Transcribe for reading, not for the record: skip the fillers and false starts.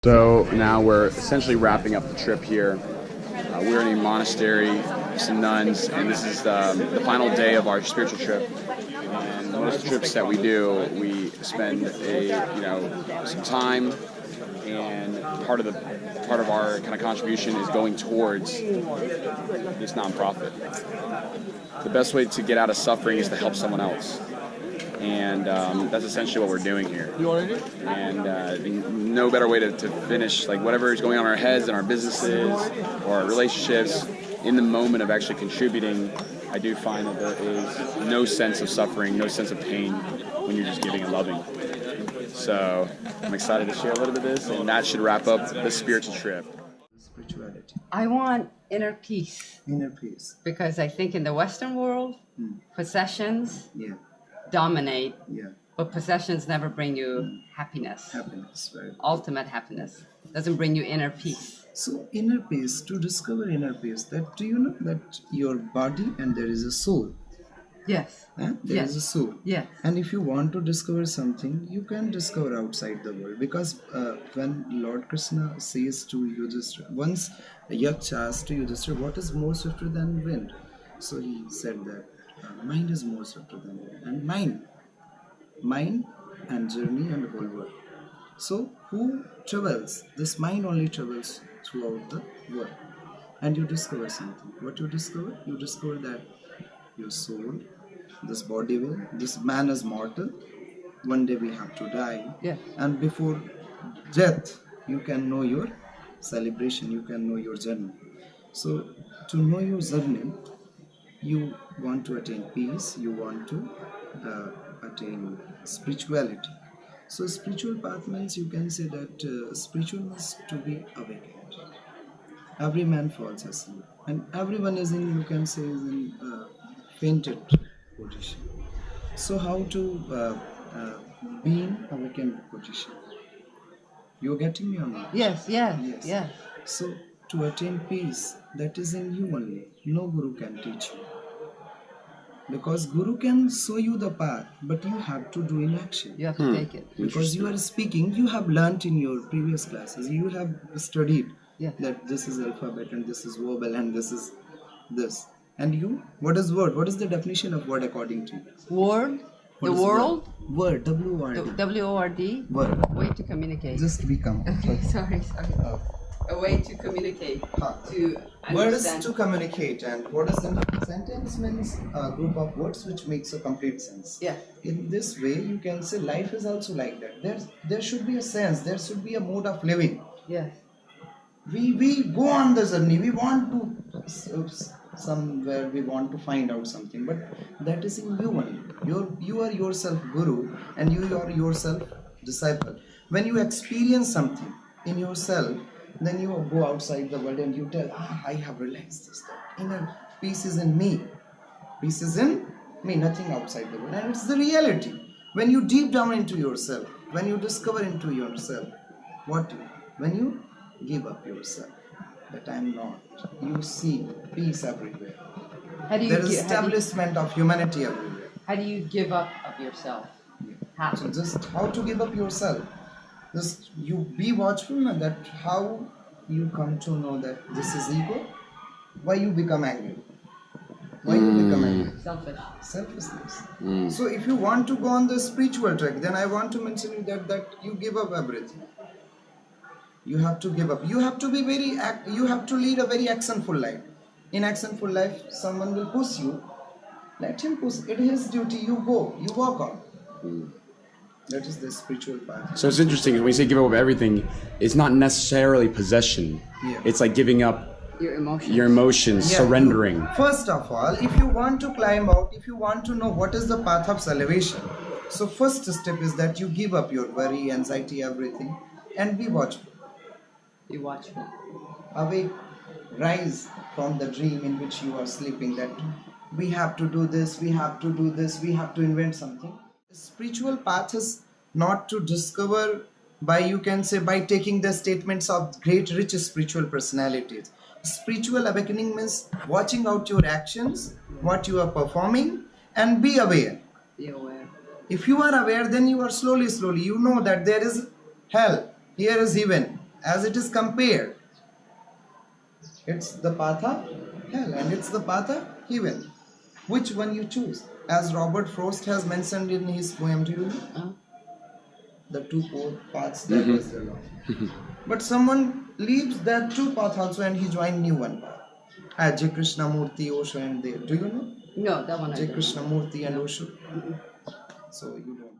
So now we're essentially wrapping up the trip here. We're in a monastery, some nuns, and this is the final day of our spiritual trip. And most trips that we do, we spend some time, and part of our kind of contribution is going towards this nonprofit. The best way to get out of suffering is to help someone else. And that's essentially what we're doing here. And no better way to finish like whatever is going on in our heads and our businesses or our relationships in the moment of actually contributing. I do find that there is no sense of suffering, no sense of pain when you're just giving and loving. So I'm excited to share a little bit of this, and that should wrap up the spiritual trip. Spirituality. I want inner peace. Inner peace. Because I think in the Western world, possessions dominate, but possessions never bring you happiness. Happiness, right? Ultimate happiness. Doesn't bring you inner peace. So inner peace, to discover inner peace, that do you know that your body and there is a soul? Yes. There is a soul. Yes. And if you want to discover something, you can discover outside the world. Because when Lord Krishna says to Yudhishthira, once Yaksh asked to Yudhishthira, what is more swifter than wind? So he said that mind is more swifter than wind. And mind and journey and whole world. So who travels? This mind only travels throughout the world. And you discover something. What you discover? You discover that your soul, this body will, this man is mortal. One day we have to die. Yeah. And before death, you can know your celebration, you can know your journey. So to know your journey, you want to attain peace, you want to attain spirituality. So spiritual path means you can say that spiritual means to be awakened. Every man falls asleep, and everyone is in, you can say, is in fainted position. So how to be in awakened position? You're getting me or not? Yes. So to attain peace, that is in you only. No guru can teach you. Because guru can show you the path, but you have to do in action. You have to take it. Because you are speaking, you have learnt in your previous classes, you have studied that this is alphabet and this is vowel and this is this. And you, what is word? What is the definition of word according to you? Word? What The is world? Word, W-O-R-D. W-O-R-D? Word. Way to communicate. Just become. Okay, sorry. A way to communicate. To Word is understand. to communicate, and what is the sentence means a group of words which makes a complete sense. Yeah. In this way, you can say life is also like that. There should be a sense, there should be a mode of living. Yes. We go on the journey, we want to somewhere, we want to find out something, but that is in you only. You are yourself guru, and you are yourself disciple. When you experience something in yourself, then you go outside the world and you tell, I have realized this. Inner peace is in me. Peace is in me, nothing outside the world. And it's the reality. When you deep down into yourself, when you discover into yourself, when you give up yourself, that I am not, you see peace everywhere. There is establishment of humanity everywhere. How do you give up of yourself? How? So just how to give up yourself. Just you be watchful, and that how you come to know that this is ego. Why you become angry? Why you become angry? Selfish. Selfishness. So if you want to go on the spiritual track, then I want to mention you that you give up everything. You have to give up. You have to be you have to lead a very actionful life. In actionful life, someone will push you. Let him push. It is his duty. You go. You walk on. That is the spiritual path. So it's interesting when we say give up everything, it's not necessarily possession. Yeah. It's like giving up Your emotions. your emotions, surrendering. First of all, if you want to climb out, if you want to know what is the path of salvation, so first step is that you give up your worry, anxiety, everything, and be watchful. Be watchful. Awake, rise from the dream in which you are sleeping, that we have to do this, we have to do this, we have to invent something. The spiritual path is not to discover by, you can say, by taking the statements of great rich spiritual personalities. Spiritual awakening means watching out your actions, what you are performing, and be aware. Be aware. If you are aware, then you are slowly, you know that there is hell, here is heaven. as it is compared, it's the path of hell and it's the path of heaven. Which one you choose? As Robert Frost has mentioned in his poem, do you know? The two paths that is the law. But someone leaves that two path also and he joined new one path. As J. Krishnamurti, Osho and they. Do you know? No, that one I J. don't. Krishnamurti and Osho. So you don't.